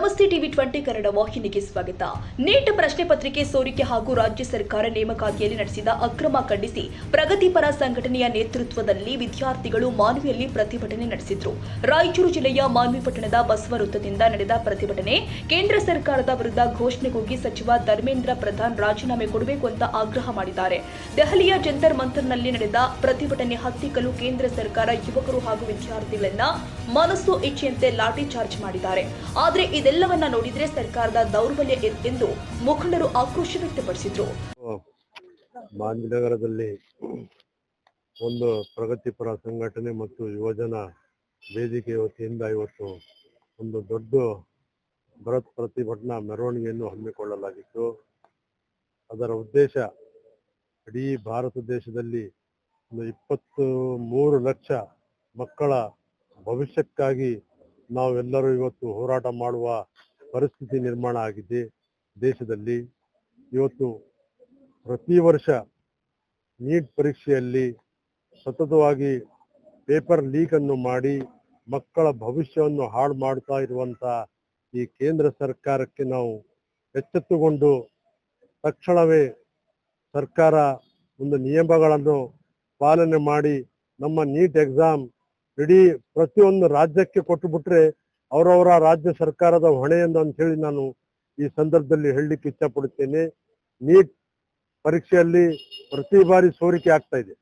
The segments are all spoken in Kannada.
ನಮಸ್ತೆ ಟಿವಿ 20 ಕನ್ನಡ ವಾಹಿನಿಗೆ ಸ್ವಾಗತ. ನೀಟ್ ಪ್ರಶ್ನೆ ಪತ್ರಿಕೆ ಸೋರಿಕೆ ಹಾಗೂ ರಾಜ್ಯ ಸರ್ಕಾರ ನೇಮಕಾತಿಯಲ್ಲಿ ನಡೆಸಿದ ಅಕ್ರಮ ಖಂಡಿಸಿ ಪ್ರಗತಿಪರ ಸಂಘಟನೆಯ ನೇತೃತ್ವದಲ್ಲಿ ವಿದ್ಯಾರ್ಥಿಗಳು ಮಾನ್ವಿಯಲ್ಲಿ ಪ್ರತಿಭಟನೆ ನಡೆಸಿದರು. ರಾಯಚೂರು ಜಿಲ್ಲೆಯ ಮಾನ್ವಿ ಪಟ್ಟಣದ ಬಸವ ವೃತ್ತದಿಂದ ನಡೆದ ಪ್ರತಿಭಟನೆ ಕೇಂದ್ರ ಸರ್ಕಾರದ ವಿರುದ್ಧ ಘೋಷಣೆ ಕೂಗಿ ಸಚಿವ ಧರ್ಮೇಂದ್ರ ಪ್ರಧಾನ್ ರಾಜೀನಾಮೆ ಕೊಡಬೇಕು ಅಂತ ಆಗ್ರಹ ಮಾಡಿದ್ದಾರೆ. ದೆಹಲಿಯ ಜಂತರ್ ಮಂತರ್ನಲ್ಲಿ ನಡೆದ ಪ್ರತಿಭಟನೆ ಹತ್ತಿಕ್ಕಲು ಕೇಂದ್ರ ಸರ್ಕಾರ ಯುವಕರು ಹಾಗೂ ವಿದ್ಯಾರ್ಥಿಗಳನ್ನ ಮನಸ್ಸು ಇಚ್ಛೆಯಂತೆ ಲಾಠಿ ಚಾರ್ಜ್ ಮಾಡಿದ್ದಾರೆ. ಆದರೆ ಇದೆಲ್ಲವನ್ನ ನೋಡಿದ್ರೆ ಸರ್ಕಾರದ ದೌರ್ಬಲ್ಯ ಎಂದು ಮುಖಂಡರು ಆಕ್ರೋಶ ವ್ಯಕ್ತಪಡಿಸಿದರು. ಮಾನ್ವಿ ನಗರದಲ್ಲಿ ಒಂದು ಪ್ರಗತಿಪರ ಸಂಘಟನೆ ಮತ್ತು ಯುವಜನ ವೇದಿಕೆ ವತಿಯಿಂದ ಇವತ್ತು ಒಂದು ದೊಡ್ಡ ಬೃಹತ್ ಪ್ರತಿಭಟನಾ ಮೆರವಣಿಗೆಯನ್ನು ಹಮ್ಮಿಕೊಳ್ಳಲಾಗಿತ್ತು. ಅದರ ಉದ್ದೇಶ ಇಡೀ ಭಾರತ ದೇಶದಲ್ಲಿ 23 ಲಕ್ಷ ಮಕ್ಕಳ ಭವಿಷ್ಯಕ್ಕಾಗಿ ನಾವೆಲ್ಲರೂ ಇವತ್ತು ಹೋರಾಟ ಮಾಡುವ ಪರಿಸ್ಥಿತಿ ನಿರ್ಮಾಣ ಆಗಿದೆ. ದೇಶದಲ್ಲಿ ಇವತ್ತು ಪ್ರತಿ ವರ್ಷ ನೀಟ್ ಪರೀಕ್ಷೆಯಲ್ಲಿ ಸತತವಾಗಿ ಪೇಪರ್ ಲೀಕ್ ಅನ್ನು ಮಾಡಿ ಮಕ್ಕಳ ಭವಿಷ್ಯವನ್ನು ಹಾಳು ಮಾಡ್ತಾ ಇರುವಂತ ಈ ಕೇಂದ್ರ ಸರ್ಕಾರಕ್ಕೆ ನಾವು ಎಚ್ಚೆತ್ತುಕೊಂಡು ತಕ್ಷಣವೇ ಸರ್ಕಾರ ಒಂದು ನಿಯಮಗಳನ್ನು ಪಾಲನೆ ಮಾಡಿ ನಮ್ಮ ನೀಟ್ ಎಕ್ಸಾಮ್ ಇಡೀ ಪ್ರತಿಯೊಂದು ರಾಜ್ಯಕ್ಕೆ ಕೊಟ್ಟು ಬಿಟ್ರೆ ಅವರವರ ರಾಜ್ಯ ಸರ್ಕಾರದ ಹೊಣೆಯಿಂದ ಅಂತ ಹೇಳಿ ನಾನು ಈ ಸಂದರ್ಭದಲ್ಲಿ ಹೇಳಲಿಕ್ಕೆ ಇಷ್ಟಪಡುತ್ತೇನೆ. ನೀಟ್ ಪರೀಕ್ಷೆಯಲ್ಲಿ ಪ್ರತಿ ಬಾರಿ ಸೋರಿಕೆ ಆಗ್ತಾ ಇದೆ.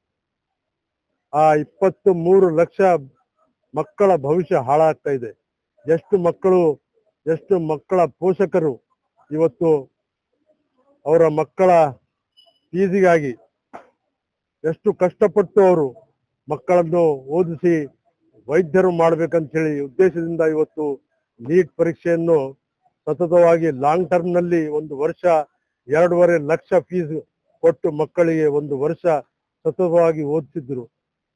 ಆ 23 ಲಕ್ಷ ಮಕ್ಕಳ ಭವಿಷ್ಯ ಹಾಳಾಗ್ತಾ ಇದೆ. ಎಷ್ಟು ಮಕ್ಕಳ ಪೋಷಕರು ಇವತ್ತು ಅವರ ಮಕ್ಕಳ ಫೀಸಿಗಾಗಿ ಎಷ್ಟು ಕಷ್ಟಪಟ್ಟು ಅವರು ಮಕ್ಕಳನ್ನು ಓದಿಸಿ ವೈದ್ಯರು ಮಾಡ್ಬೇಕಂತ ಹೇಳಿ ಉದ್ದೇಶದಿಂದ ಇವತ್ತು ನೀಟ್ ಪರೀಕ್ಷೆಯನ್ನು ಸತತವಾಗಿ ಲಾಂಗ್ ಟರ್ಮ್ ನಲ್ಲಿ 1 ವರ್ಷ 2.5 ಲಕ್ಷ ಫೀಸ್ ಕೊಟ್ಟು ಮಕ್ಕಳಿಗೆ 1 ವರ್ಷ ಸತತವಾಗಿ ಓದಿಸಿದ್ರು.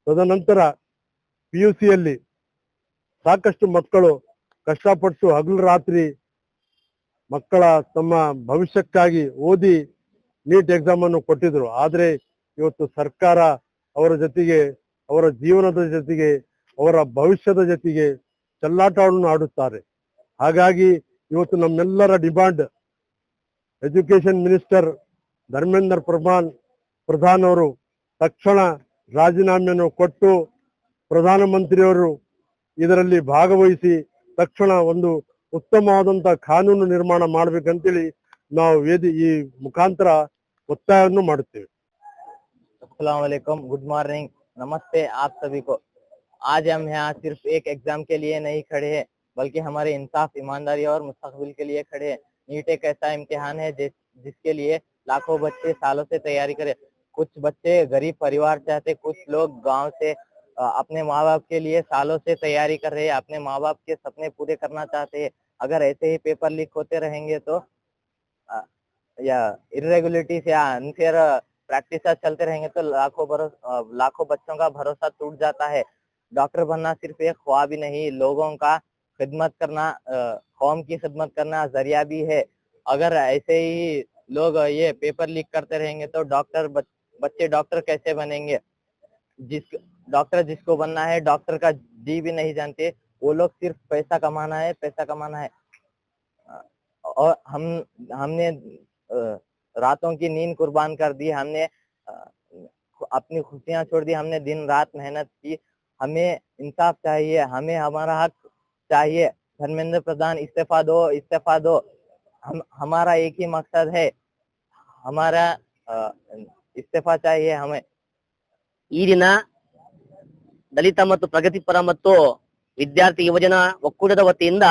ತದನಂತರ PUCಯಲ್ಲಿ ಸಾಕಷ್ಟು ಮಕ್ಕಳು ಕಷ್ಟಪಟ್ಟು ಹಗಲು ರಾತ್ರಿ ಮಕ್ಕಳ ತಮ್ಮ ಭವಿಷ್ಯಕ್ಕಾಗಿ ಓದಿ ನೀಟ್ ಎಕ್ಸಾಮ್ ಅನ್ನು ಕೊಟ್ಟಿದ್ರು. ಆದ್ರೆ ಇವತ್ತು ಸರ್ಕಾರ ಅವರ ಜೊತೆಗೆ ಅವರ ಜೀವನದ ಜೊತೆಗೆ ಅವರ ಭವಿಷ್ಯದ ಜೊತೆಗೆ ಚೆಲ್ಲಾಟವನ್ನು ಆಡುತ್ತಾರೆ. ಹಾಗಾಗಿ ಇವತ್ತು ನಮ್ಮೆಲ್ಲರ demand education minister Dharmendra Pradhan ಅವರು ತಕ್ಷಣ ರಾಜೀನಾಮೆಯನ್ನು ಕೊಟ್ಟು ಪ್ರಧಾನಮಂತ್ರಿಯವರು ಇದರಲ್ಲಿ ಭಾಗವಹಿಸಿ ತಕ್ಷಣ ಒಂದು ಉತ್ತಮವಾದಂತಹ ಕಾನೂನು ನಿರ್ಮಾಣ ಮಾಡಬೇಕಂತೇಳಿ ನಾವು ಈ ಮುಖಾಂತರ ಒತ್ತಾಯವನ್ನು ಮಾಡುತ್ತೇವೆ. अस्सलाम वालेकुम, गुड मॉर्निंग, नमस्ते आप सभी को। आज हम यहाँ सिर्फ एक एग्जाम के लिए नहीं खड़े हैं, बल्कि हमारे इंसाफ, ईमानदारी और मुस्तकबिल के लिए खड़े हैं। नीट एक ऐसा इम्तिहान है जिसके लिए लाखों बच्चे सालों से तैयारी करे। कुछ बच्चे गरीब परिवार से आते, कुछ लोग गांव से अपने माँ बाप के लिए सालों से तैयारी कर रहे हैं, अपने माँ बाप के सपने पूरे करना चाहते हैं। अगर ऐसे ही पेपर लीक होते रहेंगे तो या इरेगुलरिटीज या अनफेयर प्रैक्टिस चलते रहेंगे तो लाखों बच्चों का भरोसा टूट जाता है। डॉक्टर बनना सिर्फ एक ख्वाब ही नहीं, लोगों का खिदमत करना, कौम की खिदमत करना जरिया भी है। अगर ऐसे ही लोग ये पेपर लीक करते रहेंगे तो बच्चे डॉक्टर कैसे बनेंगे? डॉक्टर जिसको बनना है, डॉक्टर का जी भी नहीं जानते। वो लोग सिर्फ पैसा कमाना है। और हमने रातों की नींद कुर्बान कर दी, हमने अपनी खुशियां छोड़ दी, हमने दिन रात मेहनत की। हमें इंसाफ चाहिए, हमें हमारा हक चाहिए। धर्मेंद्र प्रधान इस्तीफा दो। हमारा एक ही मकसद है, हमारा इस्तीफा चाहिए हमें। ಈ ದಿನ ದಲಿತ ಮತ್ತು ಪ್ರಗತಿಪರ ಮತ್ತು ವಿದ್ಯಾರ್ಥಿ ಯುವಜನ ಒಕ್ಕೂಟದ ವತಿಯಿಂದ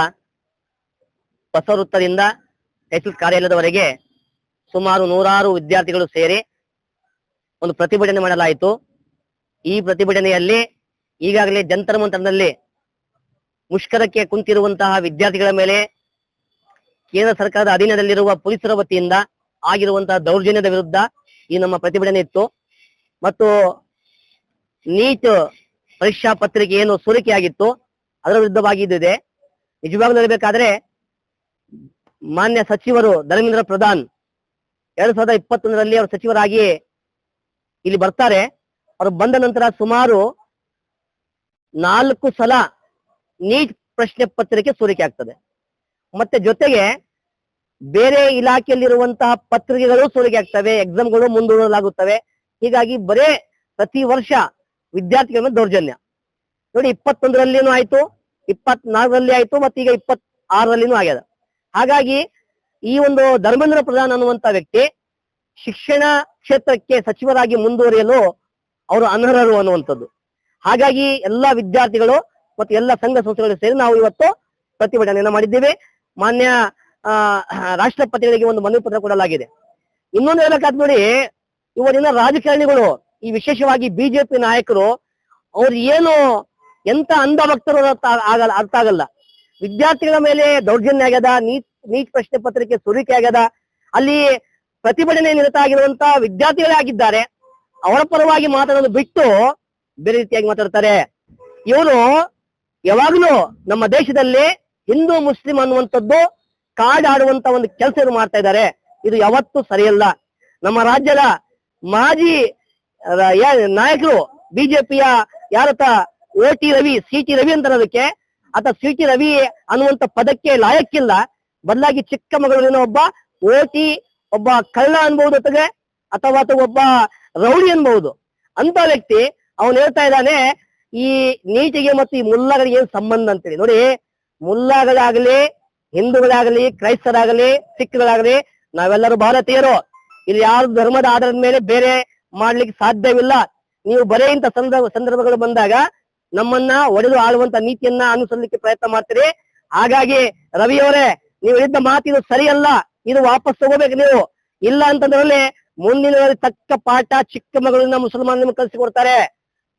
ಬಸವ ವೃತ್ತದಿಂದ ತಹಸೀಲ್ ಕಾರ್ಯಾಲಯದವರೆಗೆ ಸುಮಾರು 100 ವಿದ್ಯಾರ್ಥಿಗಳು ಸೇರಿ ಒಂದು ಪ್ರತಿಭಟನೆ ಮಾಡಲಾಯಿತು. ಈ ಪ್ರತಿಭಟನೆಯಲ್ಲಿ ಈಗಾಗಲೇ ಜಂತರ್ ಮಂತರ್ನಲ್ಲಿ ಮುಷ್ಕರಕ್ಕೆ ಕುಂತಿರುವಂತಹ ವಿದ್ಯಾರ್ಥಿಗಳ ಮೇಲೆ ಕೇಂದ್ರ ಸರ್ಕಾರದ ಅಧೀನದಲ್ಲಿರುವ ಪೊಲೀಸರ ವತಿಯಿಂದ ಆಗಿರುವಂತಹ ದೌರ್ಜನ್ಯದ ವಿರುದ್ಧ ಈ ನಮ್ಮ ಪ್ರತಿಭಟನೆ ಇತ್ತು. ಮತ್ತು ನೀಟ್ ಪರೀಕ್ಷಾ ಪತ್ರಿಕೆ ಏನು ಸೋರಿಕೆಯಾಗಿತ್ತು ಅದರ ವಿರುದ್ಧವಾಗಿ ಇದೆ. ನಿಜವಾಗ್ಲೂ ಹೇಳಬೇಕಾದ್ರೆ ಮಾನ್ಯ ಸಚಿವರು ಧರ್ಮೇಂದ್ರ ಪ್ರಧಾನ್ 2021ರಲ್ಲಿ ಅವರು ಸಚಿವರಾಗಿ ಇಲ್ಲಿ ಬರ್ತಾರೆ. ಅವರು ಬಂದ ನಂತರ ಸುಮಾರು 4 ಸಲ ನೀಟ್ ಪ್ರಶ್ನೆ ಪತ್ರಿಕೆ ಸೋರಿಕೆ ಆಗ್ತದೆ. ಮತ್ತೆ ಜೊತೆಗೆ ಬೇರೆ ಇಲಾಖೆಯಲ್ಲಿರುವಂತಹ ಪತ್ರಿಕೆಗಳು ಸೋರಿಕೆ ಆಗ್ತವೆ, ಎಕ್ಸಾಮ್ಗಳು ಮುಂದೂಡಲಾಗುತ್ತವೆ. ಹೀಗಾಗಿ ಬರೇ ಪ್ರತಿ ವರ್ಷ ವಿದ್ಯಾರ್ಥಿಗಳ ಮೇಲೆ ದೌರ್ಜನ್ಯ ನೋಡಿ. 21ರಲ್ಲಿನೂ ಆಯ್ತು, 24ರಲ್ಲಿ ಆಯ್ತು, ಮತ್ತೆ ಈಗ 26ರಲ್ಲಿನೂ ಆಗ್ಯದ. ಹಾಗಾಗಿ ಈ ಒಂದು ಧರ್ಮೇಂದ್ರ ಪ್ರಧಾನ್ ಅನ್ನುವಂತ ವ್ಯಕ್ತಿ ಶಿಕ್ಷಣ ಕ್ಷೇತ್ರಕ್ಕೆ ಸಚಿವರಾಗಿ ಮುಂದುವರಿಯಲು ಅವರು ಅನರ್ಹರು ಅನ್ನುವಂಥದ್ದು. ಹಾಗಾಗಿ ಎಲ್ಲಾ ವಿದ್ಯಾರ್ಥಿಗಳು ಮತ್ತು ಎಲ್ಲ ಸಂಘ ಸಂಸ್ಥೆಗಳು ಸೇರಿ ನಾವು ಇವತ್ತು ಪ್ರತಿಭಟನೆಯನ್ನ ಮಾಡಿದ್ದೇವೆ. ಮಾನ್ಯ ರಾಷ್ಟ್ರಪತಿಗಳಿಗೆ ಒಂದು ಮನವಿ ಪತ್ರ ಕೊಡಲಾಗಿದೆ. ಇನ್ನೊಂದು ಹೇಳಕ್ಕಾದ್ ನೋಡಿ, ಇವತ್ತಿನ ರಾಜಕಾರಣಿಗಳು, ಈ ವಿಶೇಷವಾಗಿ ಬಿಜೆಪಿ ನಾಯಕರು, ಅವ್ರು ಏನು ಎಂತ ಅಂಧಭಕ್ತರು ಅರ್ಥ ಆಗಲ್ಲ. ವಿದ್ಯಾರ್ಥಿಗಳ ಮೇಲೆ ದೌರ್ಜನ್ಯ ಆಗ್ಯದ, ನೀಟ್ ಪ್ರಶ್ನೆ ಪತ್ರಿಕೆ ಸೋರಿಕೆ ಆಗ್ಯದ, ಅಲ್ಲಿ ಪ್ರತಿಭಟನೆ ನಿರತ ಆಗಿರುವಂತ ವಿದ್ಯಾರ್ಥಿಗಳೇ ಆಗಿದ್ದಾರೆ. ಅವರ ಪರವಾಗಿ ಮಾತಾಡೋದು ಬಿಟ್ಟು ಬೇರೆ ರೀತಿಯಾಗಿ ಮಾತಾಡ್ತಾರೆ. ಇವರು ಯಾವಾಗಲೂ ನಮ್ಮ ದೇಶದಲ್ಲಿ ಹಿಂದೂ ಮುಸ್ಲಿಂ ಅನ್ನುವಂಥದ್ದು ಕಾಡಾಡುವಂತ ಒಂದು ಕೆಲಸ ಇವರು ಮಾಡ್ತಾ ಇದ್ದಾರೆ. ಇದು ಯಾವತ್ತೂ ಸರಿಯಲ್ಲ. ನಮ್ಮ ರಾಜ್ಯದ ಮಾಜಿ ನಾಯಕರು ಬಿಜೆಪಿಯ ಯಾರತ್ತ OT ರವಿ, CT ರವಿ ಅಂತಾರೆ ಅದಕ್ಕೆ, ಆತ CT ರವಿ ಅನ್ನುವಂತ ಪದಕ್ಕೆ ಲಾಯಕ್ಕಿಲ್ಲ. ಬದಲಾಗಿ ಚಿಕ್ಕಮಗಳೂರಿನ ಒಬ್ಬ OT, ಒಬ್ಬ ಕಳ್ಳ ಅನ್ಬಹುದು ಅಥವಾ ಒಬ್ಬ ರೌಡಿ ಅನ್ಬಹುದು. ಅಂತ ವ್ಯಕ್ತಿ ಅವನು ಹೇಳ್ತಾ ಇದ್ದಾನೆ ಈ ನೀಟಿಗೆ ಮತ್ತು ಈ ಮುಲ್ಲಾಗಳಿಗೆ ಏನ್ ಸಂಬಂಧ ಅಂತೇಳಿ. ನೋಡಿ, ಮುಲ್ಲಾಗಳಾಗಲಿ, ಹಿಂದೂಗಳಾಗಲಿ, ಕ್ರೈಸ್ತರಾಗಲಿ, ಸಿಖ್ಗಳಾಗಲಿ, ನಾವೆಲ್ಲರೂ ಭಾರತೀಯರು. ಇಲ್ಲಿ ಯಾರು ಧರ್ಮದ ಆಧಾರದ ಮೇಲೆ ಬೇರೆ ಮಾಡ್ಲಿಕ್ಕೆ ಸಾಧ್ಯವಿಲ್ಲ. ನೀವು ಬರೇ ಇಂಥ ಸಂದರ್ಭಗಳು ಬಂದಾಗ ನಮ್ಮನ್ನ ಒಡೆದು ಆಳುವಂತ ನೀತಿಯನ್ನ ಅನುಸರಿಸಲಿಕ್ಕೆ ಪ್ರಯತ್ನ ಮಾಡ್ತೀರಿ. ಹಾಗಾಗಿ ರವಿಯವರೇ, ನೀವು ಹೇಳಿದ್ದ ಮಾತಿದು ಸರಿಯಲ್ಲ, ಇದು ವಾಪಸ್ ತಗೋಬೇಕು ನೀವು. ಇಲ್ಲ ಅಂತಂದ್ರಲ್ಲಿ ಮುಂದಿನ ತಕ್ಕ ಪಾಠ ಚಿಕ್ಕಮಗಳೂರಿನ ಮುಸಲ್ಮಾನ ಕಲಿಸಿಕೊಡ್ತಾರೆ,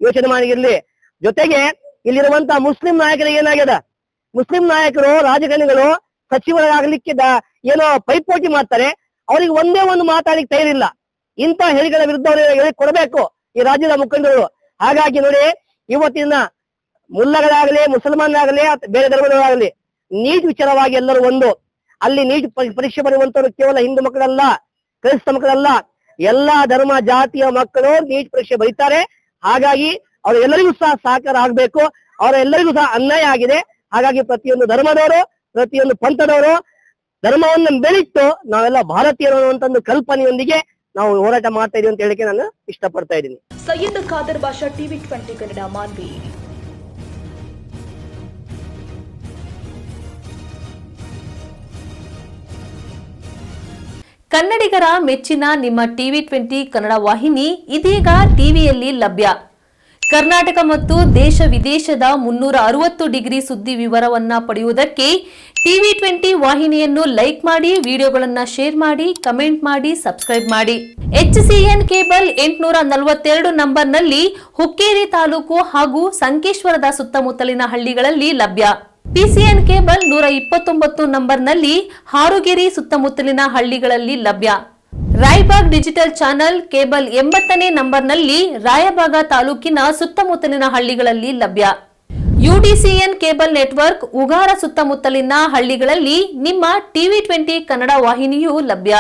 ಯೋಚನೆ ಮಾಡಿರ್ಲಿ. ಜೊತೆಗೆ ಇಲ್ಲಿರುವಂತಹ ಮುಸ್ಲಿಂ ನಾಯಕರಿಗೆ ಏನಾಗ್ಯದ, ಮುಸ್ಲಿಂ ನಾಯಕರು, ರಾಜಕಾರಣಿಗಳು ಸಚಿವರಾಗ್ಲಿಕ್ಕೆ ಏನೋ ಪೈಪೋಟಿ ಮಾಡ್ತಾರೆ. ಅವ್ರಿಗೆ ಒಂದೇ ಒಂದು ಮಾತಾಡ್ಲಿಕ್ಕೆ ತಯಾರಿಲ್ಲ. ಇಂಥ ಹೇಳಿಗಳ ವಿರುದ್ಧ ಅವರು ಕೊಡಬೇಕು ಈ ರಾಜ್ಯದ ಮುಖಂಡರು. ಹಾಗಾಗಿ ನೋಡಿ, ಇವತ್ತಿನ ಮುಲ್ಲಗಳಾಗಲಿ, ಮುಸಲ್ಮಾನರಾಗಲಿ, ಬೇರೆ ಧರ್ಮದವರಾಗಲಿ, ನೀಟ್ ವಿಚಾರವಾಗಿ ಎಲ್ಲರೂ ಒಂದು. ಅಲ್ಲಿ ನೀಟ್ ಪರೀಕ್ಷೆ ಬರುವಂತವ್ರು ಕೇವಲ ಹಿಂದೂ ಮಕ್ಕಳಲ್ಲ, ಕ್ರೈಸ್ತ ಮಕ್ಕಳಲ್ಲ, ಎಲ್ಲಾ ಧರ್ಮ ಜಾತಿಯ ಮಕ್ಕಳು ನೀಟ್ ಪರೀಕ್ಷೆ ಬರೀತಾರೆ. ಹಾಗಾಗಿ ಅವರೆಲ್ಲರಿಗೂ ಸಹ ಸಹಕಾರ ಆಗ್ಬೇಕು. ಅವರೆಲ್ಲರಿಗೂ ಸಹ ಅನ್ಯಾಯ ಆಗಿದೆ. ಹಾಗಾಗಿ ಪ್ರತಿಯೊಂದು ಧರ್ಮದವರು, ಪ್ರತಿಯೊಂದು ಪಂಥದವರು ಧರ್ಮವನ್ನು ಬೆಳಿಟ್ಟು ನಾವೆಲ್ಲ ಭಾರತೀಯರು ಅನ್ನುವಂತ ಒಂದು ಕಲ್ಪನೆಯೊಂದಿಗೆ ನಾವು ಹೋರಾಟ ಮಾಡ್ತಾ ಇದೀವಿ ಅಂತ ಹೇಳಿಕೆ ನಾನು ಇಷ್ಟಪಡ್ತಾ ಇದ್ದೀನಿ. ಸೈಯದ್ ಖಾದರ್ ಬಾಷಾ, TV20 ಕನ್ನಡ, ಮಾನ್ವಿ. ಕನ್ನಡಿಗರ ಮೆಚ್ಚಿನ ನಿಮ್ಮ TV20 ಕನ್ನಡ ವಾಹಿನಿ ಇದೀಗ ಟಿವಿಯಲ್ಲಿ ಲಭ್ಯ. ಕರ್ನಾಟಕ ಮತ್ತು ದೇಶ ವಿದೇಶದ 360 ಡಿಗ್ರಿ ಸುದ್ದಿ ವಿವರವನ್ನ ಪಡೆಯುವುದಕ್ಕೆ TV20 ವಾಹಿನಿಯನ್ನು ಲೈಕ್ ಮಾಡಿ, ವಿಡಿಯೋಗಳನ್ನು ಶೇರ್ ಮಾಡಿ, ಕಮೆಂಟ್ ಮಾಡಿ, ಸಬ್ಸ್ಕ್ರೈಬ್ ಮಾಡಿ. HCN ಕೇಬಲ್ 842 ನಂಬರ್ನಲ್ಲಿ ಹುಕ್ಕೇರಿ ತಾಲೂಕು ಹಾಗೂ ಸಂಕೇಶ್ವರದ ಸುತ್ತಮುತ್ತಲಿನ ಹಳ್ಳಿಗಳಲ್ಲಿ ಲಭ್ಯ. PCN ಕೇಬಲ್ 129 ನಂಬರ್ನಲ್ಲಿ ಹಾರುಗೆರೆ ಸುತ್ತಮುತ್ತಲಿನ ಹಳ್ಳಿಗಳಲ್ಲಿ ಲಭ್ಯ. ರಾಯಬಾಗ್ ಡಿಜಿಟಲ್ ಚಾನೆಲ್ ಕೇಬಲ್ 80ನೇ ನಂಬರ್ನಲ್ಲಿ ರಾಯಬಾಗ ತಾಲೂಕಿನ ಸುತ್ತಮುತ್ತಲಿನ ಹಳ್ಳಿಗಳಲ್ಲಿ ಲಭ್ಯ. UDCN ಕೇಬಲ್ ನೆಟ್ವರ್ಕ್ ಉಗಾರ ಸುತ್ತಮುತ್ತಲಿನ ಹಳ್ಳಿಗಳಲ್ಲಿ ನಿಮ್ಮ TV20 ಕನ್ನಡ ವಾಹಿನಿಯೂ ಲಭ್ಯ.